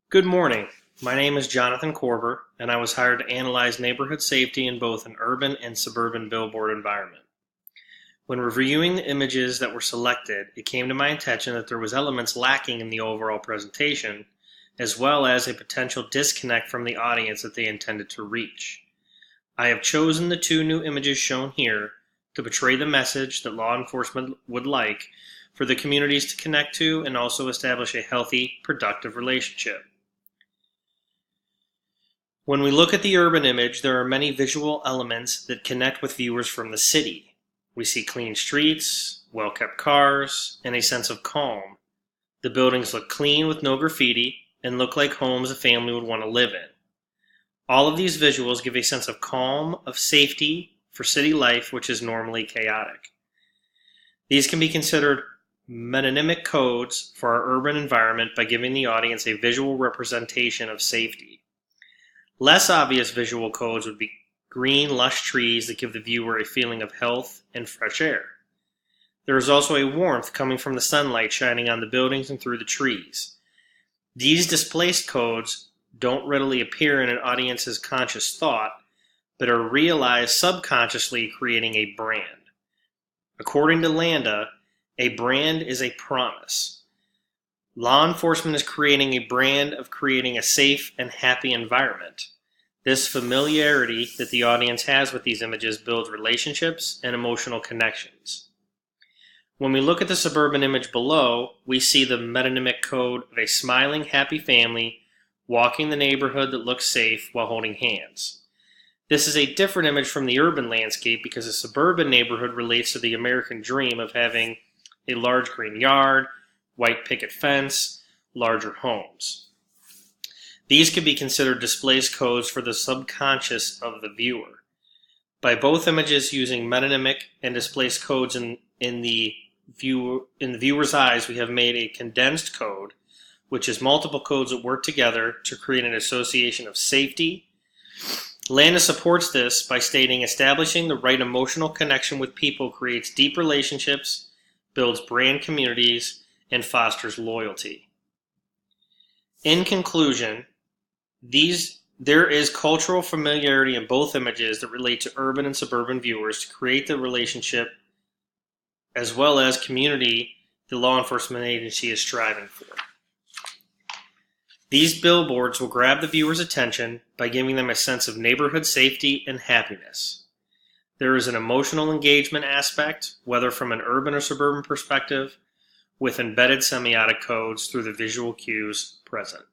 Good morning. My name is Jonathan Korber, and I was hired to analyze neighborhood safety in both an urban and suburban billboard environment. When reviewing the images that were selected, it came to my attention that there was elements lacking in the overall presentation, as well as a potential disconnect from the audience that they intended to reach. I have chosen the two new images shown here to portray the message that law enforcement would like for the communities to connect to and also establish a healthy, productive relationship. When we look at the urban image, there are many visual elements that connect with viewers from the city. We see clean streets, well-kept cars, and a sense of calm. The buildings look clean with no graffiti and look like homes a family would want to live in. All of these visuals give a sense of calm, of safety for city life, which is normally chaotic. These can be considered metonymic codes for our urban environment by giving the audience a visual representation of safety. Less obvious visual codes would be green, lush trees that give the viewer a feeling of health and fresh air. There is also a warmth coming from the sunlight shining on the buildings and through the trees. These displaced codes don't readily appear in an audience's conscious thought, but are realized subconsciously, creating a brand. According to Landa, a brand is a promise. Law enforcement is creating a brand of creating a safe and happy environment. This familiarity that the audience has with these images builds relationships and emotional connections. When we look at the suburban image below, we see the metonymic code of a smiling, happy family walking the neighborhood that looks safe while holding hands. This is a different image from the urban landscape because a suburban neighborhood relates to the American dream of having a large green yard, white picket fence, larger homes. These could be considered displaced codes for the subconscious of the viewer. By both images using metonymic and displaced codes in the viewer's eyes, we have made a condensed code, which is multiple codes that work together to create an association of safety. Landa supports this by stating establishing the right emotional connection with people creates deep relationships, builds brand communities, and fosters loyalty. In conclusion, there is cultural familiarity in both images that relate to urban and suburban viewers to create the relationship as well as community the law enforcement agency is striving for. These billboards will grab the viewer's attention by giving them a sense of neighborhood safety and happiness. There is an emotional engagement aspect, whether from an urban or suburban perspective, with embedded semiotic codes through the visual cues present.